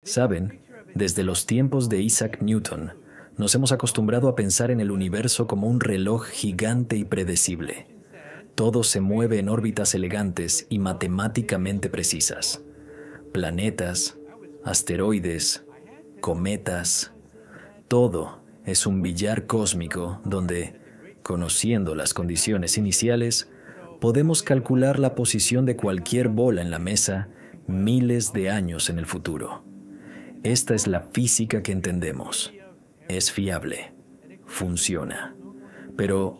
Saben, desde los tiempos de Isaac Newton, nos hemos acostumbrado a pensar en el universo como un reloj gigante y predecible. Todo se mueve en órbitas elegantes y matemáticamente precisas. Planetas, asteroides, cometas, todo es un billar cósmico donde, conociendo las condiciones iniciales, podemos calcular la posición de cualquier bola en la mesa miles de años en el futuro. Esta es la física que entendemos. Es fiable. Funciona. Pero,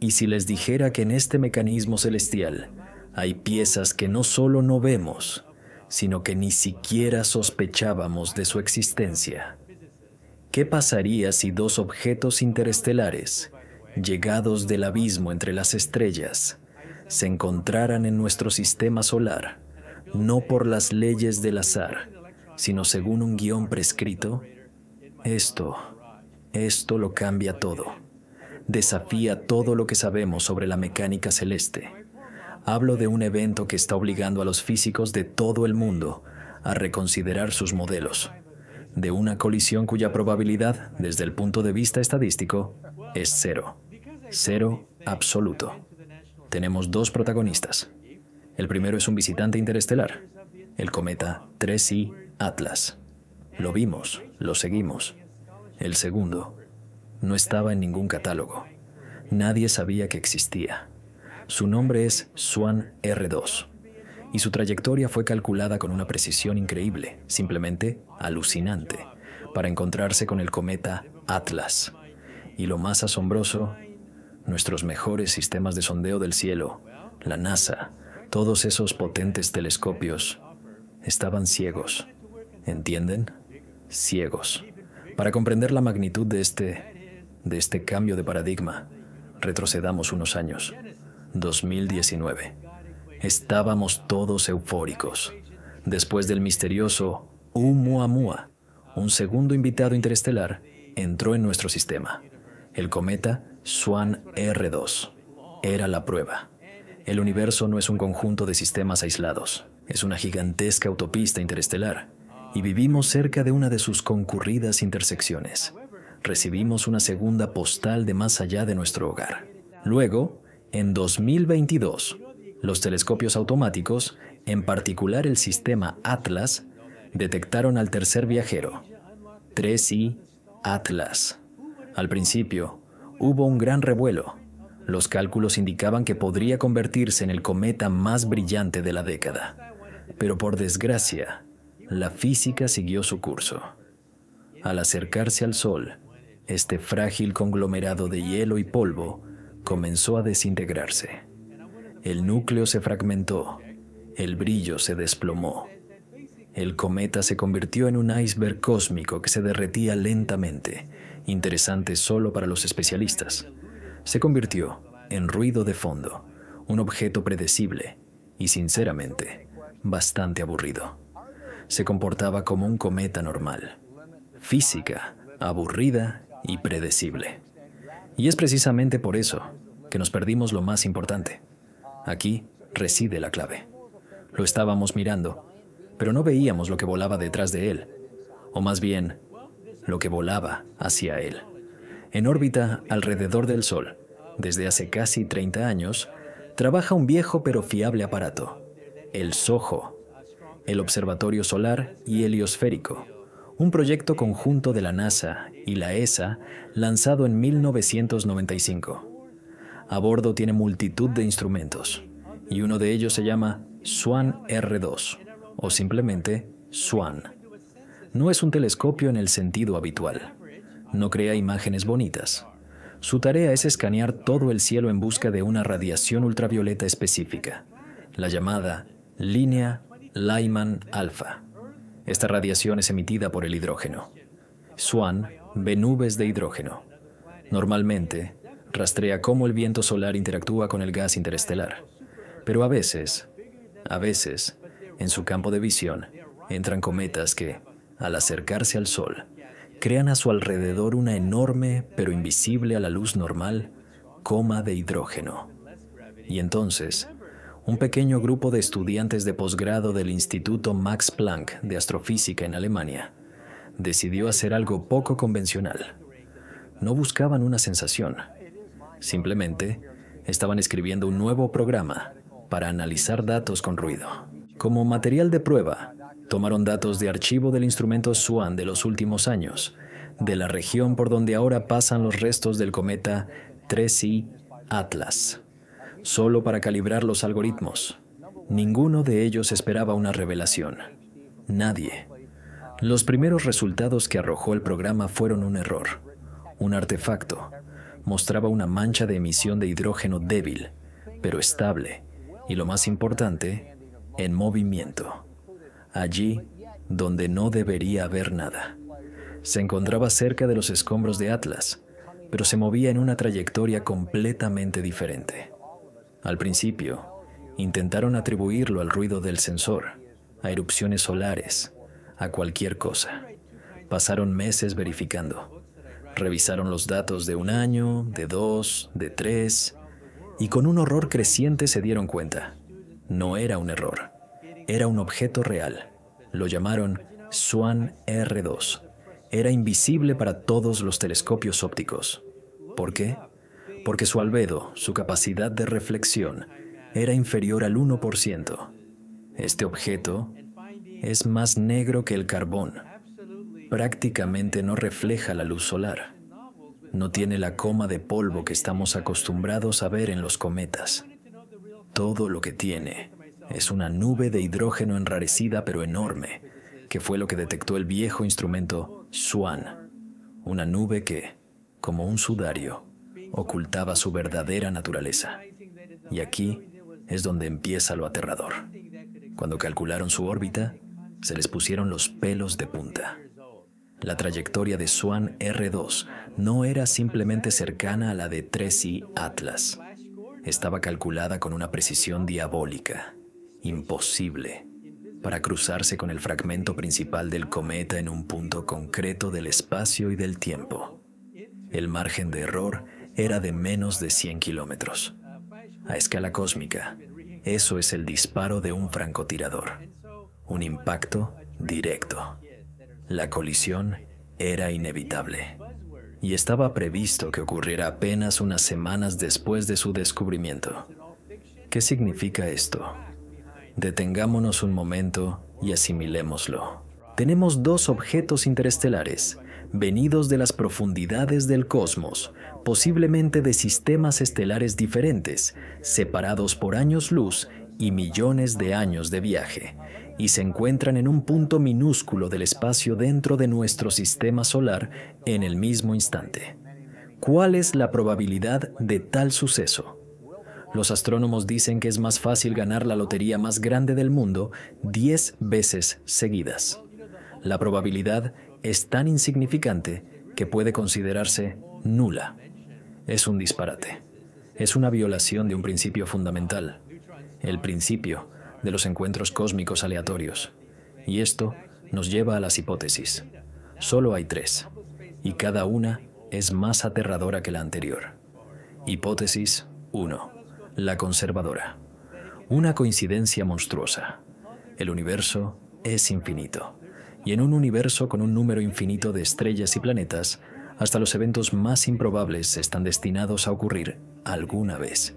¿y si les dijera que en este mecanismo celestial hay piezas que no solo no vemos, sino que ni siquiera sospechábamos de su existencia? ¿Qué pasaría si dos objetos interestelares, llegados del abismo entre las estrellas, se encontraran en nuestro sistema solar, no por las leyes del azar, sino según un guión prescrito? Esto lo cambia todo. Desafía todo lo que sabemos sobre la mecánica celeste. Hablo de un evento que está obligando a los físicos de todo el mundo a reconsiderar sus modelos. De una colisión cuya probabilidad, desde el punto de vista estadístico, es cero. Cero absoluto. Tenemos dos protagonistas. El primero es un visitante interestelar, el cometa 3I Atlas. Lo vimos, lo seguimos. El segundo no estaba en ningún catálogo. Nadie sabía que existía. Su nombre es Swan R2 y su trayectoria fue calculada con una precisión increíble, simplemente alucinante, para encontrarse con el cometa Atlas. Y lo más asombroso, nuestros mejores sistemas de sondeo del cielo, la NASA, todos esos potentes telescopios, estaban ciegos. ¿Entienden? Ciegos. Para comprender la magnitud de este cambio de paradigma, retrocedamos unos años. 2019. Estábamos todos eufóricos. Después del misterioso Oumuamua, un segundo invitado interestelar entró en nuestro sistema. El cometa Swan R2. Era la prueba. El universo no es un conjunto de sistemas aislados. Es una gigantesca autopista interestelar. Y vivimos cerca de una de sus concurridas intersecciones. Recibimos una segunda postal de más allá de nuestro hogar. Luego, en 2022, los telescopios automáticos, en particular el sistema Atlas, detectaron al tercer viajero, 3I Atlas. Al principio, hubo un gran revuelo. Los cálculos indicaban que podría convertirse en el cometa más brillante de la década. Pero por desgracia, la física siguió su curso. Al acercarse al Sol, este frágil conglomerado de hielo y polvo comenzó a desintegrarse. El núcleo se fragmentó, el brillo se desplomó. El cometa se convirtió en un iceberg cósmico que se derretía lentamente, interesante solo para los especialistas. Se convirtió en ruido de fondo, un objeto predecible y, sinceramente, bastante aburrido. Se comportaba como un cometa normal. Física, aburrida y predecible. Y es precisamente por eso que nos perdimos lo más importante. Aquí reside la clave. Lo estábamos mirando, pero no veíamos lo que volaba detrás de él, o más bien, lo que volaba hacia él. En órbita alrededor del Sol, desde hace casi 30 años, trabaja un viejo pero fiable aparato, el SOHO, el Observatorio Solar y Heliosférico, un proyecto conjunto de la NASA y la ESA lanzado en 1995. A bordo tiene multitud de instrumentos, y uno de ellos se llama Swan R2, o simplemente Swan. No es un telescopio en el sentido habitual. No crea imágenes bonitas. Su tarea es escanear todo el cielo en busca de una radiación ultravioleta específica, la llamada línea Lyman alfa. Esta radiación es emitida por el hidrógeno. Swan ve nubes de hidrógeno. Normalmente, rastrea cómo el viento solar interactúa con el gas interestelar. Pero a veces, en su campo de visión, entran cometas que, al acercarse al Sol, crean a su alrededor una enorme, pero invisible a la luz normal, coma de hidrógeno. Y entonces, Un pequeño grupo de estudiantes de posgrado del Instituto Max Planck de Astrofísica en Alemania decidió hacer algo poco convencional. No buscaban una sensación. Simplemente estaban escribiendo un nuevo programa para analizar datos con ruido. Como material de prueba, tomaron datos de archivo del instrumento SWAN de los últimos años, de la región por donde ahora pasan los restos del cometa 3I Atlas, solo para calibrar los algoritmos. Ninguno de ellos esperaba una revelación. Nadie. Los primeros resultados que arrojó el programa fueron un error. Un artefacto mostraba una mancha de emisión de hidrógeno débil, pero estable, y lo más importante, en movimiento. Allí donde no debería haber nada. Se encontraba cerca de los escombros de Atlas, pero se movía en una trayectoria completamente diferente. Al principio, intentaron atribuirlo al ruido del sensor, a erupciones solares, a cualquier cosa. Pasaron meses verificando. Revisaron los datos de 1 año, de 2, de 3, y con un horror creciente se dieron cuenta. No era un error, era un objeto real. Lo llamaron SWAN R2. Era invisible para todos los telescopios ópticos. ¿Por qué? Porque su albedo, su capacidad de reflexión, era inferior al 1%. Este objeto es más negro que el carbón. Prácticamente no refleja la luz solar. No tiene la coma de polvo que estamos acostumbrados a ver en los cometas. Todo lo que tiene es una nube de hidrógeno enrarecida pero enorme, que fue lo que detectó el viejo instrumento SWAN. Una nube que, como un sudario, ocultaba su verdadera naturaleza. Y aquí es donde empieza lo aterrador. Cuando calcularon su órbita, se les pusieron los pelos de punta. La trayectoria de SWAN R2 no era simplemente cercana a la de 3I Atlas. Estaba calculada con una precisión diabólica, imposible, para cruzarse con el fragmento principal del cometa en un punto concreto del espacio y del tiempo. El margen de error era de menos de 100 kilómetros. A escala cósmica, eso es el disparo de un francotirador. Un impacto directo. La colisión era inevitable. Y estaba previsto que ocurriera apenas unas semanas después de su descubrimiento. ¿Qué significa esto? Detengámonos un momento y asimilémoslo. Tenemos 2 objetos interestelares, venidos de las profundidades del cosmos, posiblemente de sistemas estelares diferentes, separados por años luz y millones de años de viaje, y se encuentran en un punto minúsculo del espacio dentro de nuestro sistema solar en el mismo instante. ¿Cuál es la probabilidad de tal suceso? Los astrónomos dicen que es más fácil ganar la lotería más grande del mundo 10 veces seguidas. La probabilidad es tan insignificante que puede considerarse nula. Es un disparate. Es una violación de un principio fundamental, el principio de los encuentros cósmicos aleatorios. Y esto nos lleva a las hipótesis. Solo hay 3, y cada una es más aterradora que la anterior. Hipótesis 1. La conservadora. Una coincidencia monstruosa. El universo es infinito. Y en un universo con un número infinito de estrellas y planetas, hasta los eventos más improbables están destinados a ocurrir alguna vez.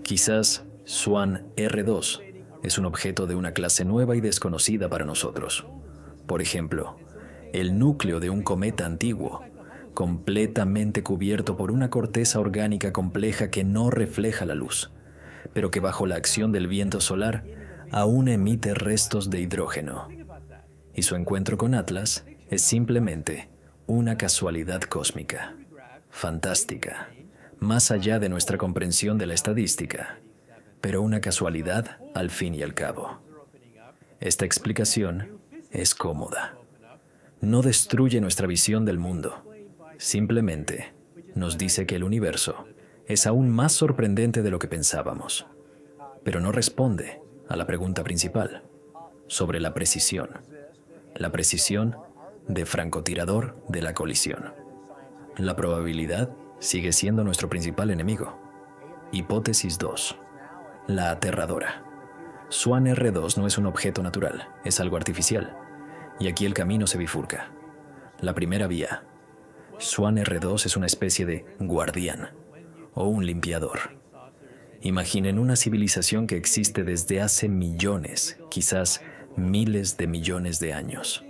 Quizás SWAN R2 es un objeto de una clase nueva y desconocida para nosotros. Por ejemplo, el núcleo de un cometa antiguo, completamente cubierto por una corteza orgánica compleja que no refleja la luz, pero que bajo la acción del viento solar aún emite restos de hidrógeno. Y su encuentro con Atlas es simplemente una casualidad cósmica, fantástica, más allá de nuestra comprensión de la estadística, pero una casualidad al fin y al cabo. Esta explicación es cómoda. No destruye nuestra visión del mundo. Simplemente nos dice que el universo es aún más sorprendente de lo que pensábamos, pero no responde a la pregunta principal sobre la precisión de francotirador de la colisión. La probabilidad sigue siendo nuestro principal enemigo. Hipótesis 2. la aterradora. Swan R2 no es un objeto natural, es algo artificial. Y aquí el camino se bifurca. La primera vía. Swan R2 es una especie de guardián o un limpiador. Imaginen una civilización que existe desde hace millones, quizás miles de millones de años.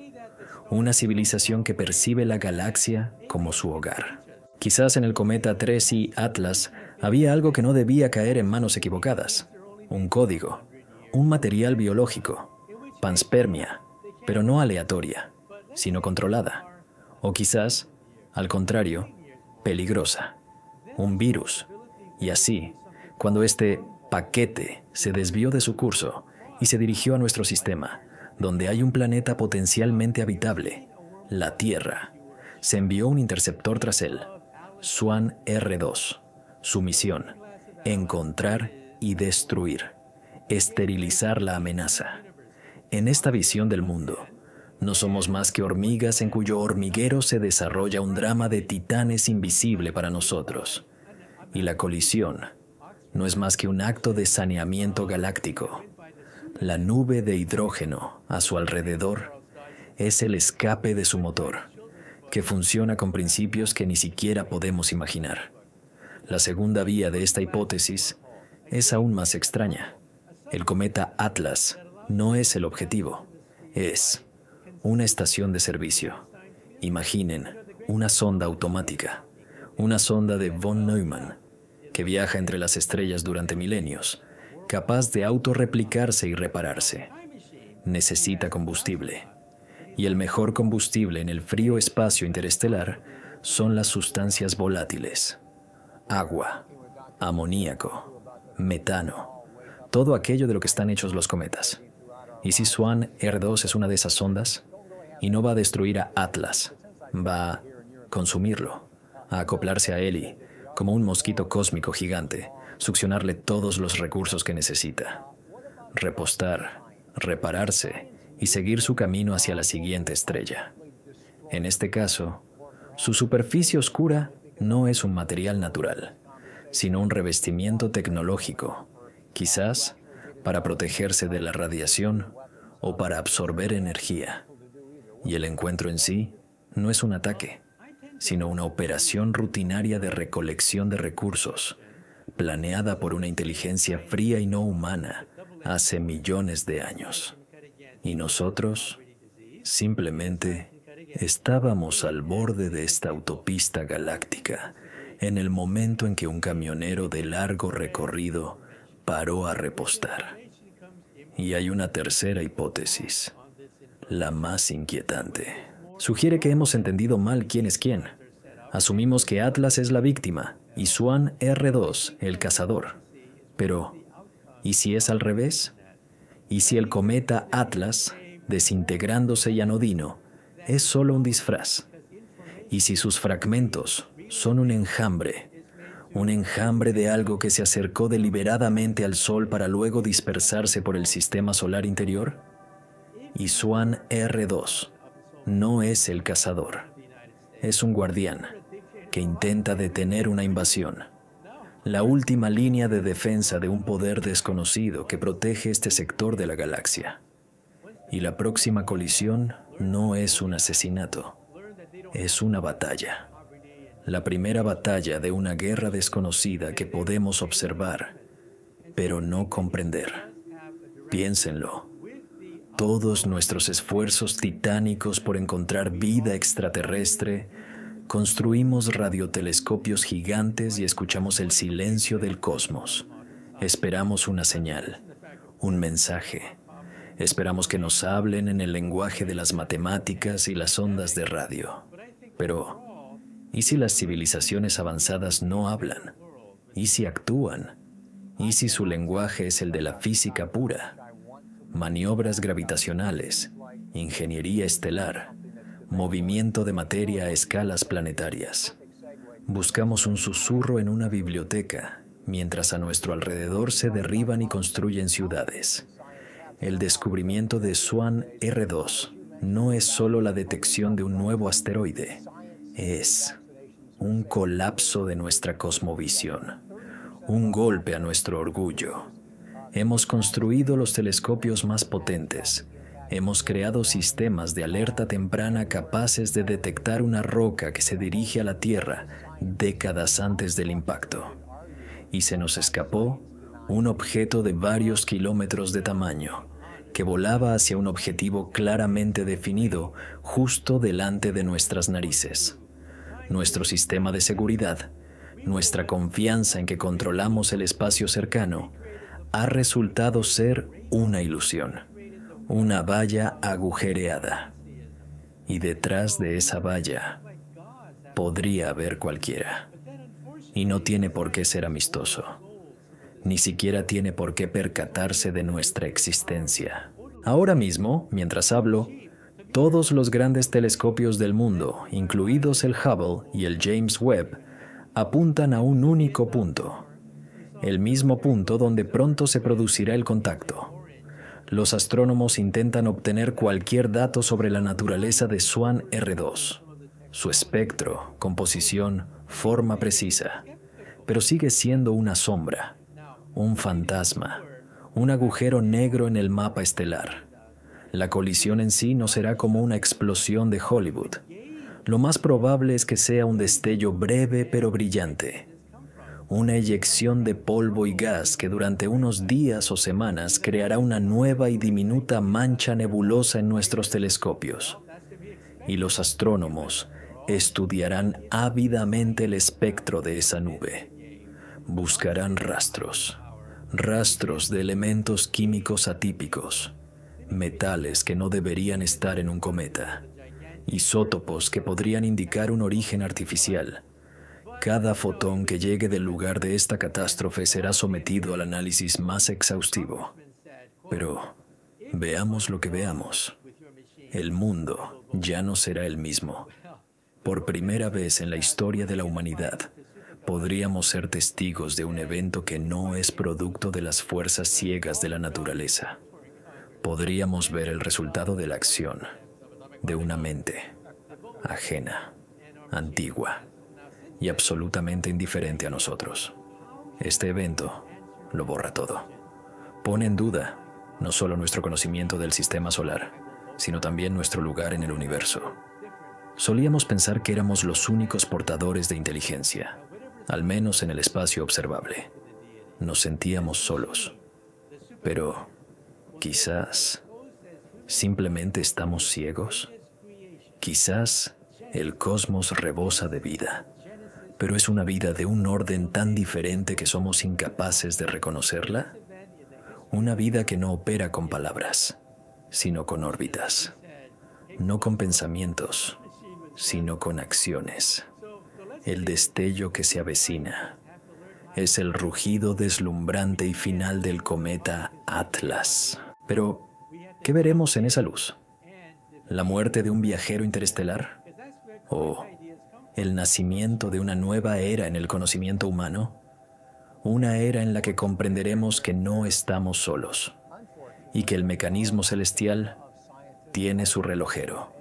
Una civilización que percibe la galaxia como su hogar. Quizás en el cometa 3I Atlas había algo que no debía caer en manos equivocadas. Un código, un material biológico, panspermia, pero no aleatoria, sino controlada. O quizás, al contrario, peligrosa. Un virus. Y así, cuando este paquete se desvió de su curso y se dirigió a nuestro sistema, donde hay un planeta potencialmente habitable, la Tierra, se envió un interceptor tras él, Swan R2. Su misión, encontrar y destruir, esterilizar la amenaza. En esta visión del mundo, no somos más que hormigas en cuyo hormiguero se desarrolla un drama de titanes invisible para nosotros. Y la colisión no es más que un acto de saneamiento galáctico. La nube de hidrógeno a su alrededor es el escape de su motor, que funciona con principios que ni siquiera podemos imaginar. La segunda vía de esta hipótesis es aún más extraña. El cometa Atlas no es el objetivo, es una estación de servicio. Imaginen una sonda automática, una sonda de von Neumann, que viaja entre las estrellas durante milenios, capaz de autorreplicarse y repararse. Necesita combustible. Y el mejor combustible en el frío espacio interestelar son las sustancias volátiles. Agua, amoníaco, metano, todo aquello de lo que están hechos los cometas. ¿Y si Swan R2 es una de esas sondas? Y no va a destruir a Atlas, va a consumirlo, a acoplarse a él y, como un mosquito cósmico gigante, succionarle todos los recursos que necesita. Repostar, repararse y seguir su camino hacia la siguiente estrella. En este caso, su superficie oscura no es un material natural, sino un revestimiento tecnológico, quizás para protegerse de la radiación o para absorber energía. Y el encuentro en sí no es un ataque, sino una operación rutinaria de recolección de recursos, planeada por una inteligencia fría y no humana hace millones de años. Y nosotros simplemente estábamos al borde de esta autopista galáctica en el momento en que un camionero de largo recorrido paró a repostar. Y hay una tercera hipótesis, la más inquietante. Sugiere que hemos entendido mal quién es quién. Asumimos que Atlas es la víctima y Swan R2 el cazador. Pero, ¿y si es al revés? ¿Y si el cometa Atlas, desintegrándose y anodino, es solo un disfraz? ¿Y si sus fragmentos son un enjambre de algo que se acercó deliberadamente al Sol para luego dispersarse por el sistema solar interior? Y Swan R2 no es el cazador, es un guardián que intenta detener una invasión. La última línea de defensa de un poder desconocido que protege este sector de la galaxia. Y la próxima colisión no es un asesinato, es una batalla. La primera batalla de una guerra desconocida que podemos observar, pero no comprender. Piénsenlo. Todos nuestros esfuerzos titánicos por encontrar vida extraterrestre, construimos radiotelescopios gigantes y escuchamos el silencio del cosmos. Esperamos una señal, un mensaje. Esperamos que nos hablen en el lenguaje de las matemáticas y las ondas de radio. Pero, ¿y si las civilizaciones avanzadas no hablan? ¿Y si actúan? ¿Y si su lenguaje es el de la física pura? Maniobras gravitacionales, ingeniería estelar, movimiento de materia a escalas planetarias. Buscamos un susurro en una biblioteca, mientras a nuestro alrededor se derriban y construyen ciudades. El descubrimiento de Swan R2 no es solo la detección de un nuevo asteroide, es un colapso de nuestra cosmovisión, un golpe a nuestro orgullo. Hemos construido los telescopios más potentes. Hemos creado sistemas de alerta temprana capaces de detectar una roca que se dirige a la Tierra décadas antes del impacto. Y se nos escapó un objeto de varios kilómetros de tamaño, que volaba hacia un objetivo claramente definido justo delante de nuestras narices. Nuestro sistema de seguridad, nuestra confianza en que controlamos el espacio cercano, ha resultado ser una ilusión, una valla agujereada. Y detrás de esa valla podría haber cualquiera. Y no tiene por qué ser amistoso. Ni siquiera tiene por qué percatarse de nuestra existencia. Ahora mismo, mientras hablo, todos los grandes telescopios del mundo, incluidos el Hubble y el James Webb, apuntan a un único punto. El mismo punto donde pronto se producirá el contacto. Los astrónomos intentan obtener cualquier dato sobre la naturaleza de Swan R2, su espectro, composición, forma precisa, pero sigue siendo una sombra, un fantasma, un agujero negro en el mapa estelar. La colisión en sí no será como una explosión de Hollywood. Lo más probable es que sea un destello breve pero brillante. Una eyección de polvo y gas que durante unos días o semanas creará una nueva y diminuta mancha nebulosa en nuestros telescopios. Y los astrónomos estudiarán ávidamente el espectro de esa nube. Buscarán rastros de elementos químicos atípicos, metales que no deberían estar en un cometa, isótopos que podrían indicar un origen artificial. Cada fotón que llegue del lugar de esta catástrofe será sometido al análisis más exhaustivo. Pero veamos lo que veamos. El mundo ya no será el mismo. Por primera vez en la historia de la humanidad, podríamos ser testigos de un evento que no es producto de las fuerzas ciegas de la naturaleza. Podríamos ver el resultado de la acción de una mente ajena, antigua y absolutamente indiferente a nosotros. Este evento lo borra todo. Pone en duda no solo nuestro conocimiento del sistema solar, sino también nuestro lugar en el universo. Solíamos pensar que éramos los únicos portadores de inteligencia, al menos en el espacio observable. Nos sentíamos solos. Pero quizás simplemente estamos ciegos. Quizás el cosmos rebosa de vida, pero es una vida de un orden tan diferente que somos incapaces de reconocerla. Una vida que no opera con palabras, sino con órbitas. No con pensamientos, sino con acciones. El destello que se avecina es el rugido deslumbrante y final del cometa Atlas. Pero, ¿qué veremos en esa luz? ¿La muerte de un viajero interestelar? ¿O el nacimiento de una nueva era en el conocimiento humano? Una era en la que comprenderemos que no estamos solos y que el mecanismo celestial tiene su relojero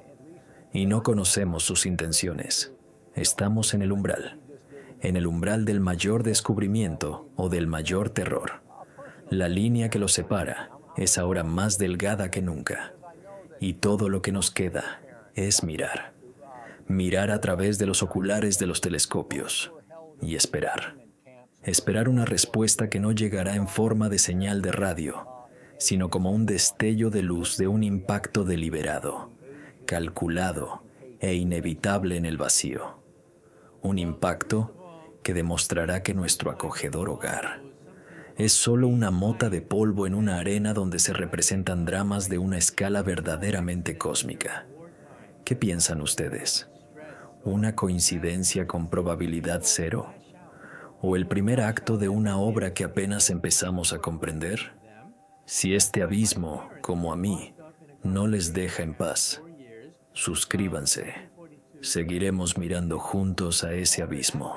y no conocemos sus intenciones. Estamos en el umbral del mayor descubrimiento o del mayor terror. La línea que los separa es ahora más delgada que nunca, y todo lo que nos queda es mirar a través de los oculares de los telescopios y esperar una respuesta que no llegará en forma de señal de radio, sino como un destello de luz de un impacto deliberado, calculado e inevitable en el vacío. Un impacto que demostrará que nuestro acogedor hogar es solo una mota de polvo en una arena donde se representan dramas de una escala verdaderamente cósmica. ¿Qué piensan ustedes? ¿Una coincidencia con probabilidad cero? ¿O el primer acto de una obra que apenas empezamos a comprender? Si este abismo, como a mí, no les deja en paz, suscríbanse. Seguiremos mirando juntos a ese abismo.